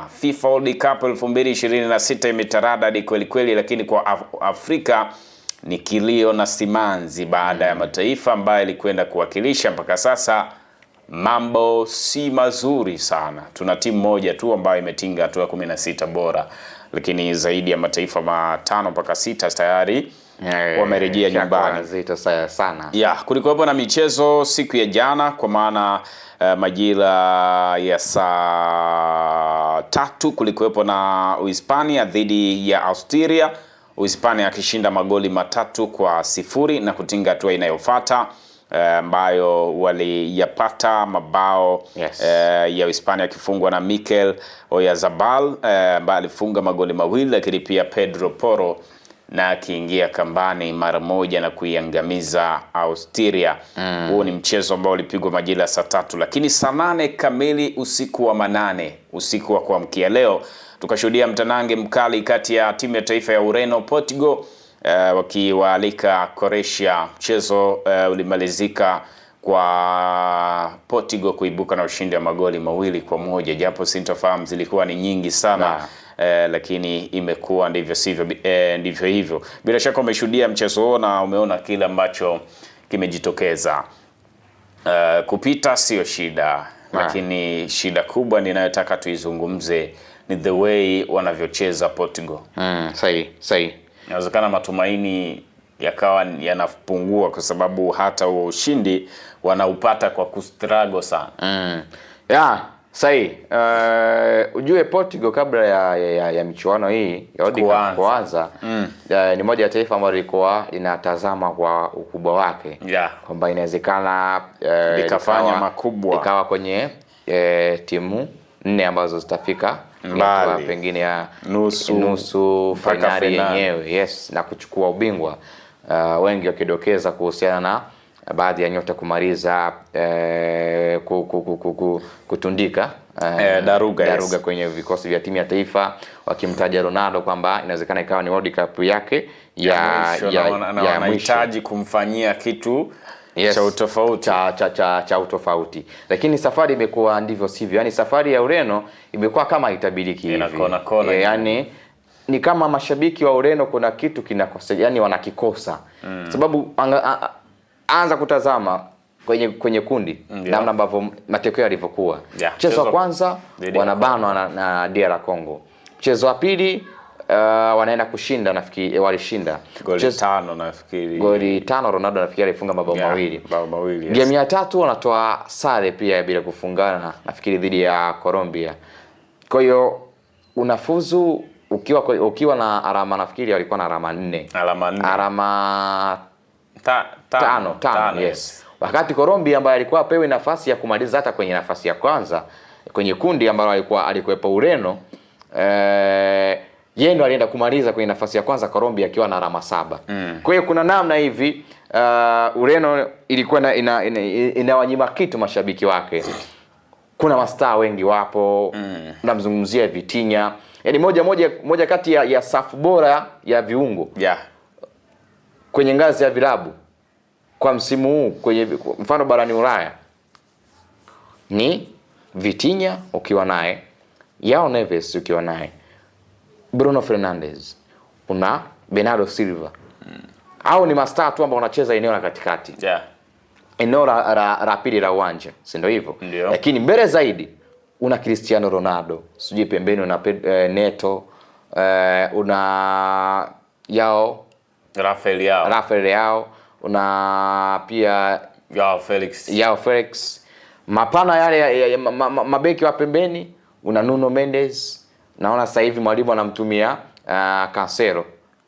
FIFA World Cup 2026 imetaradadi kweli kweli, lakini kwa Afrika ni kilio na simanzi baada ya mataifa ambayo ilikwenda kuwakilisha. Mpaka sasa mambo si mazuri sana. Tuna timu moja tu ambayo imetinga hatua 16 bora, lakini zaidi ya mataifa 5 mpaka 6 tayari wamerejea nyumbani. Zito sana. Kulikuwa na michezo siku ya jana, kwa maana majira ya saa 3 kulikuwepo na Uhispania dhidi ya Austria. Uhispania akishinda magoli 3-0 na kutinga hatua inayofuata, ambayo waliyapata mabao ya Uhispania akifungwa na Mikel Oyarzabal ambaye alifunga magoli 2, lakini pia Pedro Porro na akiingia kambani mara moja na kuiangamiza Austria. Huo ni mchezo ambao ulipigwa majira saa 3, lakini saa 8 kamili usiku wa manane, usiku wa kuamkia leo, tukashuhudia mtanange mkali kati ya timu ya taifa ya Ureno Portugal wakiwaalika Croatia. Mchezo ulimalizika kwa Portugal kuibuka na ushindi wa magoli 2-1, japo sintofahamu zilikuwa ni nyingi sana. Lakini imekuwa ndivyo hivyo. Bila shaka umeshuhudia mchezo huo na umeona kile ambacho kimejitokeza. Kupita sio shida, lakini shida kubwa ninayotaka tuizungumze ni the way wanavyocheza Portugal. Sahi. Inawezekana matumaini yakawa yanapungua kwa sababu hata huo ushindi wanaupata kwa kustruggle sana. Sahi. Ujue Portugal kabla ya michuano hii ya kuanza ni moja ya taifa ambalo lilikuwa linatazama kwa ukubwa wake, kwamba inawezekana likafanya makubwa, ikawa kwenye timu 4 ambazo zitafika pengine ya nusu finali yenyewe, na kuchukua ubingwa. Wengi wakidokeza kuhusiana na baadhi ya nyota kumaliza kutundika daruga kwenye vikosi vya timu ya taifa, wakimtaja Ronaldo kwamba inawezekana ikawa ni World Cup yake ya wanahitaji kumfanyia kitu cha utofauti cha utofauti. Lakini safari imekuwa ndivyo sivyo. Yani safari ya Ureno imekuwa kama haitabiriki hivi. Yani ni kama mashabiki wa Ureno kuna kitu kinakosa, yani wanakikosa. Sababu anza kutazama kwenye kundi namna ambavyo matokeo yalivyokuwa. Mchezo wa kwanza wanabanwa na DR Congo. Mchezo wa pili wanaenda kushinda, nafikiri walishinda goli 5 nafikiri. Goli 5 Ronaldo nafikiri alifunga mabao mawili. Game ya 3 wanatoa sare pia bila kufungana, nafikiri dhidi ya Colombia. Kwa hiyo unafuzu ukiwa na alama, nafikiri walikuwa na alama 4. Alama 5. Yes. Wakati Colombia ambaye alikuwa apewe nafasi ya kumaliza hata kwenye nafasi ya kwanza kwenye kundi ambalo alikuwepo Ureno, yeye ndo alienda kumaliza kwenye nafasi ya kwanza, Colombia akiwa na alama 7. Kwa hiyo kuna namna hivi Ureno ilikuwa inawanyima kitu mashabiki wake. Kuna mastaa wengi wapo, namzungumzia Vitinha, yani moja kati ya safu bora ya viungo kwenye ngazi ya vilabu kwa msimu huu, kwenye mfano barani Ulaya ni Vitinha ukiwa naye, João Neves ukiwa naye, Bruno Fernandes, una Bernardo Silva. Au ni mastaa tu ambao wanacheza eneo la katikati. Eneo la pili la uwanja, si ndio hivyo? Lakini mbele zaidi una Cristiano Ronaldo, sijui pembeni una Neto, una Rafael Leao, una pia Joao Felix. Mapana yale mabeki wa pembeni una Nuno Mendes. Naona sasa hivi mwalimu anamtumia Cancelo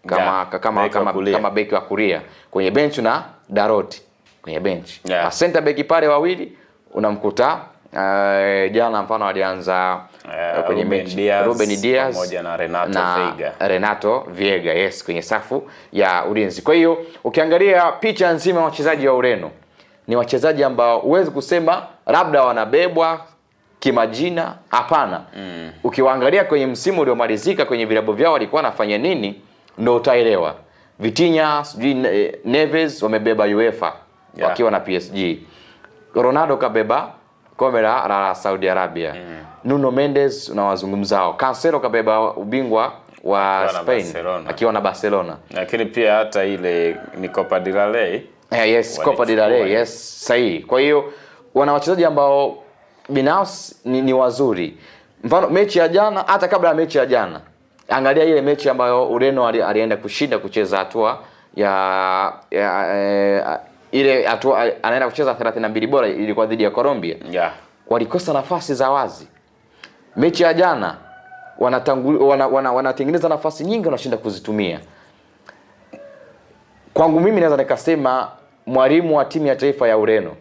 kama beki wa kulia. Kwenye bench na Dalot kwenye bench. Center beki pale wawili unamkuta jana mfano alianza kwenye bench Ruben Diaz pamoja na Renato Vieira kwenye safu ya ulinzi. Kwa hiyo ukiangalia picha nzima ya wachezaji wa Ureno ni wachezaji ambao huwezi kusema labda wanabebwa kimajina, hapana. Ukiwaangalia kwenye msimu uliomalizika kwenye vilabu vyao walikuwa wanafanya nini ndio utaelewa. Vitinha, Neves wamebeba UEFA wakiwa na PSG. Ronaldo kabeba kombe la Saudi Arabia. Nuno Mendes unawazungumzao. Cancelo kabeba ubingwa wa Spain akiwa na Barcelona. Lakini pia hata ile ni Copa del Rey. Yes, Copa del Rey. Yes, sahihi. Kwa hiyo wana wachezaji ambao binafsi ni wazuri. Mfano mechi ya jana, hata kabla ya mechi ya jana, angalia ile mechi ambayo Ureno alienda kushinda kucheza hatua ile hatua anaenda kucheza 32 bora, ilikuwa dhidi ya Colombia. Yeah. Walikosa nafasi za wazi. Mechi ya jana wanatengeneza nafasi nyingi, wanashinda kuzitumia. Kwangu mimi naweza nikasema mwalimu wa timu ya taifa ya Ureno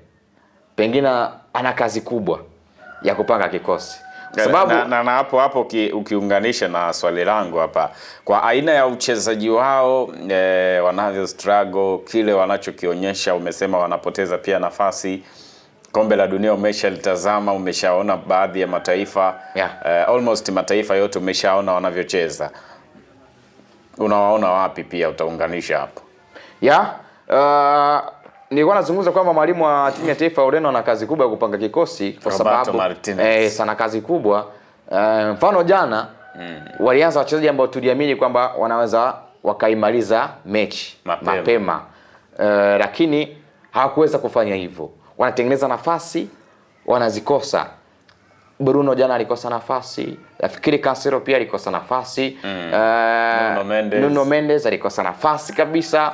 pengine ana kazi kubwa ya kupanga kikosi. Sababu na hapo ukiunganisha na swali langu hapa, kwa aina ya uchezaji wao wanavyo struggle, kile wanachokionyesha, umesema wanapoteza pia nafasi. Kombe la dunia umeshalitazama, umeshaona baadhi ya mataifa, almost mataifa yote umeshaona wanavyocheza. Unawaona wapi pia utaunganisha hapo? Nilikuwa nazungumza kwamba mwalimu wa timu ya taifa ya Ureno ana kazi kubwa ya kupanga kikosi, kwa sababu sana kazi kubwa. Mfano jana walianza wachezaji ambao tuliamini kwamba wanaweza wakaimaliza mechi mapema. Lakini hawakuweza kufanya hivyo. Wanatengeneza nafasi, wanazikosa. Bruno alikosa nafasi. Nafikiri Cancelo pia alikosa nafasi. Nuno Mendes alikosa nafasi kabisa.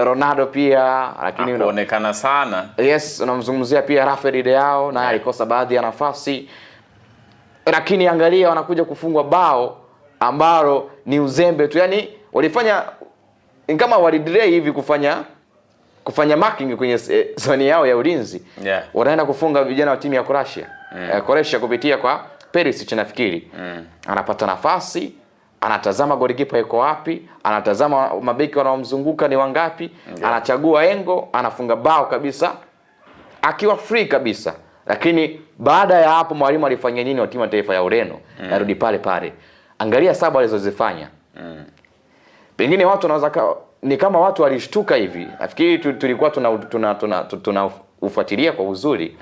Ronaldo pia, lakini hakuonekana sana. Yes, unamzungumzia pia Rafael Leao na alikosa baadhi ya nafasi. Lakini angalia wanakuja kufungwa bao ambalo ni uzembe tu. Yaani walifanya kama walidelay hivi kufanya marking kwenye zoni yao ya ulinzi. Wanaenda kufunga vijana wa timu ya Croatia. Croatia kupitia kwa Perisic nafikiri. Anapata nafasi, anatazama golikipa yuko wapi, anatazama mabeki wanaomzunguka ni wangapi, anachagua engo, anafunga bao kabisa akiwa free kabisa. Lakini baada ya hapo mwalimu alifanya nini wa timu ya taifa ya Ureno? Narudi pale. Angalia sababu alizozifanya. Pengine watu wanaweza ni kama watu walishtuka hivi. Nafikiri tulikuwa tunaufuatilia kwa uzuri.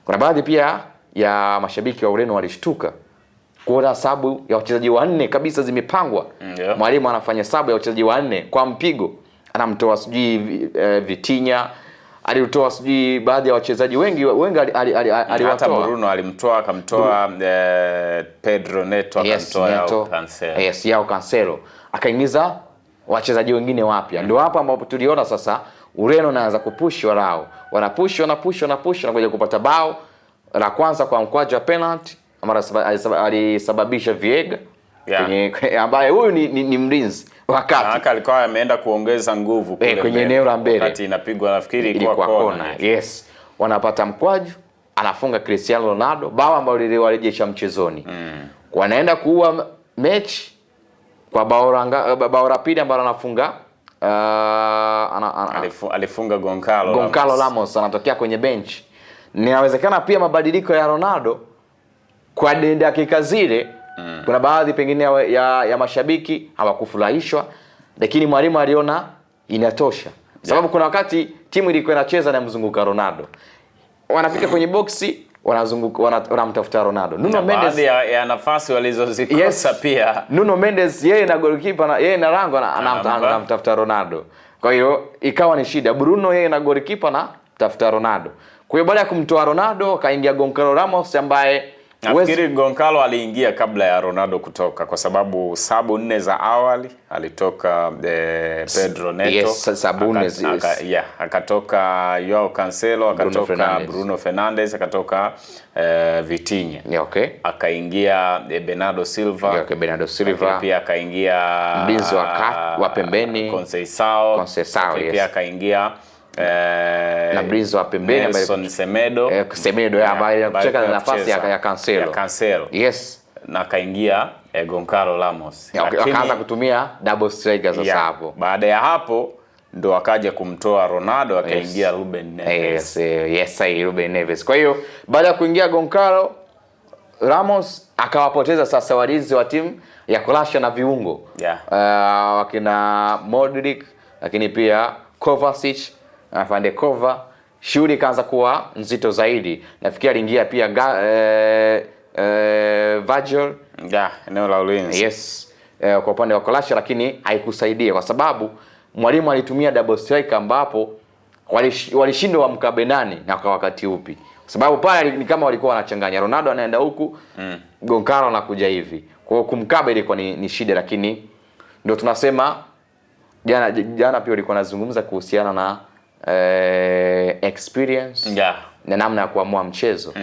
Kuna baadhi pia ya mashabiki wa Ureno walishtuka kuona sababu ya wachezaji wanne kabisa zimepangwa. Mwalimu anafanya sababu ya wachezaji wanne kwa mpigo. Anamtoa sijui Vitinha, alitoa sijui baadhi ya wachezaji wengi aliwatoa. Hata Bruno alimtoa, akamtoa Pedro Neto, akamtoa Cancelo. Yes, Joao Cancelo. Akaingiza wachezaji wengine wapya. Ndio hapa ambapo tuliona sasa Ureno anaanza kupush walao. Wanapush na kuja kupata bao la kwanza kwa mkwaju wa penalty ambapo alisababisha Viega. Ambaye huyu ni mlinzi wakati alikuwa ameenda kuongeza nguvu kwenye eneo la mbele. Wakati inapigwa nafikiri ilikuwa kona. Yes. Wanapata mkwaju, anafunga Cristiano Ronaldo, bao ambalo liliwarejesha mchezoni. Wanaenda kuua mechi kwa bao la pili ambalo anafunga alifunga Goncalo Ramos anatokea kwenye bench. Inawezekana pia mabadiliko ya Ronaldo kwa dakika zile kuna baadhi pengine ya mashabiki hawakufurahishwa, lakini mwalimu aliona inatosha. Sababu kuna wakati timu ilikuwa inacheza na mzunguka Ronaldo. Wanafika kwenye boxi, wanamtafuta Ronaldo. Nuno Mendes ya nafasi walizozikosa pia. Nuno Mendes yeye na goalkeeper yeye na Rango anamtafuta Ronaldo. Kwa hiyo ikawa ni shida. Bruno yeye na goalkeeper na tafuta Ronaldo. Kwa hiyo baada ya kumtoa Ronaldo kaingia Goncalo Ramos ambaye nafikiri Goncalo aliingia kabla ya Ronaldo kutoka, kwa sababu sabu 4 za awali alitoka Pedro Neto. Yes, sabu 4 akatoka Joao Cancelo, akatoka Bruno Fernandes, akatoka Vitinha. Akaingia Bernardo Silva. Pia akaingia mlinzi wa pembeni Conceição. Pia akaingia na mlinzi wa pembeni Nelson Semedo ambaye anacheka na nafasi ya Cancelo. Yes, na kaingia Goncalo Ramos. Akaanza kutumia double striker sasa hapo. Baada ya hapo ndo akaja kumtoa Ronaldo, akaingia Ruben Neves. Yes, Ruben Neves. Kwa hiyo baada ya kuingia Goncalo Ramos akawapoteza sasa walinzi wa timu ya Croatia na viungo. Wakina Modric, lakini pia Kovacic, Van de Kova, shughuli ikaanza kuwa nzito zaidi. Nafikiri aliingia pia Virgil eneo la ulinzi. Yes, kwa upande wa Kolasha, lakini haikusaidia kwa sababu mwalimu alitumia double striker ambapo walishindwa wamkabe nani na kwa wakati upi, kwa sababu pale ni kama walikuwa wanachanganya, Ronaldo anaenda huku Goncalo anakuja hivi, kwa hiyo kumkabe ilikuwa ni shida. Lakini ndio tunasema jana pia walikuwa wanazungumza kuhusiana na experience na namna ya kuamua mchezo.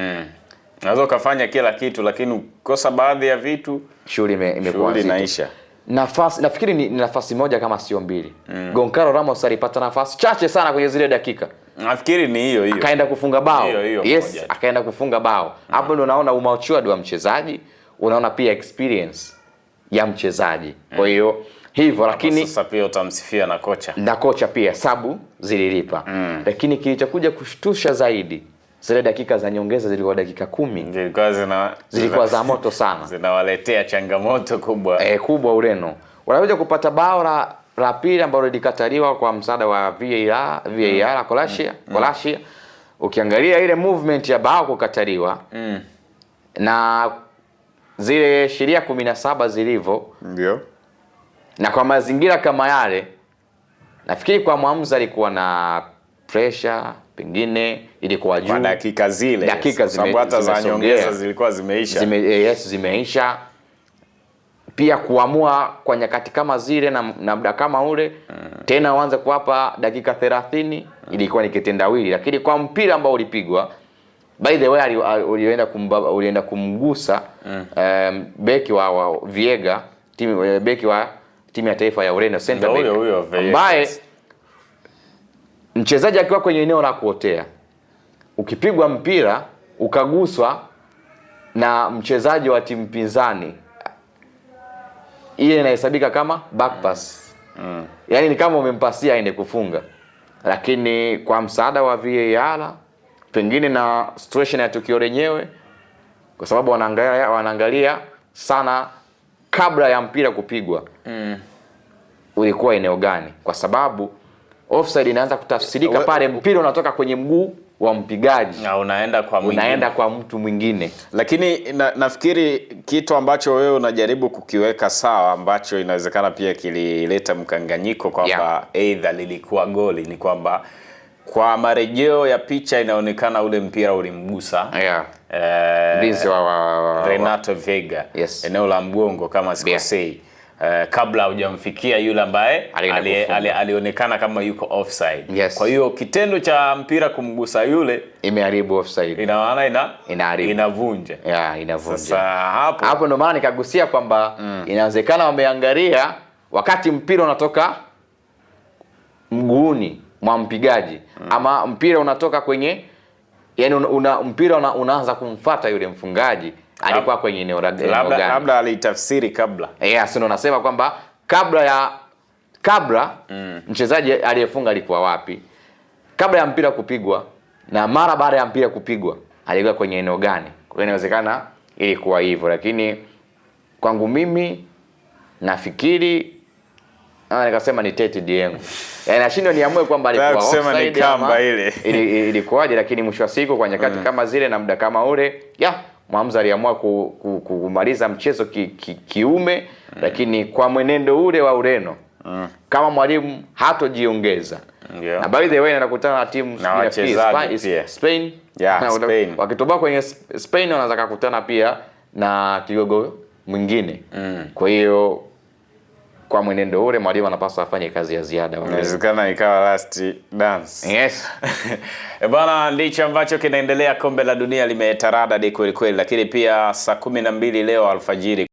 Unaweza ukafanya kila kitu lakini ukosa baadhi ya vitu, shughuli imekuwa inaisha. Nafasi nafikiri ni nafasi moja kama sio mbili. Goncalo Ramos alipata nafasi chache sana kwenye zile dakika. Nafikiri ni hiyo. Akaenda kufunga bao. Yes, moja. Akaenda kufunga bao. Hapo ndio unaona umauchuad wa mchezaji, unaona pia experience ya mchezaji. Kwa hiyo hivyo, lakini sasa pia utamsifia na kocha pia sabu zililipa. Lakini kilichokuja kushtusha zaidi, zile dakika za nyongeza zilikuwa dakika 10. Zilikuwa za moto sana. Zinawaletea changamoto kubwa. Kubwa Ureno. Wanakuja kupata bao la pili ambalo lilikataliwa kwa msaada wa VAR Kolasha. Ukiangalia ile movement ya bao kukataliwa na zile sheria 17 zilivyo, ndio. Na kwa mazingira kama yale, nafikiri kwa mwamuzi alikuwa na pressure, pengine ilikuwa juu kwa dakika zile, sababu hata za nyongeza zilikuwa zimeisha. Zimeisha. Pia kuamua kwa nyakati kama zile na muda kama ule tena uanze kuwapa dakika 30 ilikuwa ni kitendawili. Lakini kwa mpira ambao ulipigwa, by the way, ulienda kumgusa beki wa Viega, beki wa timu ya taifa ya Ureno, center back, ambaye mchezaji akiwa kwenye eneo la kuotea, ukipigwa mpira ukaguswa na mchezaji wa timu pinzani, ile inahesabika kama back pass. Yaani ni kama umempasia aende kufunga. Lakini kwa msaada wa VAR, pengine na situation ya tukio lenyewe, kwa sababu wanaangalia sana kabla ya mpira kupigwa ulikuwa eneo gani, kwa sababu offside inaanza kutafsirika pale mpira unatoka kwenye mguu wa mpigaji na unaenda kwa mtu mwingine. Lakini nafikiri kitu ambacho wewe unajaribu kukiweka sawa, ambacho inawezekana pia kilileta mkanganyiko kwamba either lilikuwa goli, ni kwamba kwa marejeo ya picha inaonekana ule mpira ulimgusa Renato Veiga, eneo la mgongo kama sikosei, kabla hujamfikia yule ambaye alionekana kama yuko offside. Kwa hiyo kitendo cha mpira kumgusa yule imeharibu offside. Ina maana inavunja. Inavunja. Sasa hapo ndo maana nikagusia kwamba inawezekana wameangalia wakati mpira unatoka mguuni mwa mpigaji ama mpira unatoka kwenye, yani mpira unaanza kumfuata yule mfungaji, alikuwa kwenye eneo gani? Labda alitafsiri kabla. Sio nasema kwamba kabla mchezaji aliyefunga alikuwa wapi, kabla ya mpira kupigwa na mara baada ya mpira kupigwa alikuwa kwenye eneo gani. Kwa hiyo inawezekana ilikuwa hivyo, lakini kwangu mimi nafikiri nikasema ni Tete Dieng. Nashindwa niamue kwamba alikuwa offside ama ilikuwaje, lakini mwisho wa siku kwa nyakati kama zile na muda kama ule, mwamuzi aliamua kumaliza mchezo kiume. Lakini kwa mwenendo ule wa Ureno, kama mwalimu hatojiongeza, na by the way anakutana na timu Spain, wakitoboa kwenye Spain wanaweza kukutana pia na kigogo mwingine. Kwa hiyo kwa mwenendo ule mwalimu anapaswa afanye kazi ya ziada. Inawezekana ikawa last dance. Bwana, ndicho ambacho kinaendelea. Kombe la dunia limetaradadi kweli kweli, lakini pia saa 12 leo alfajiri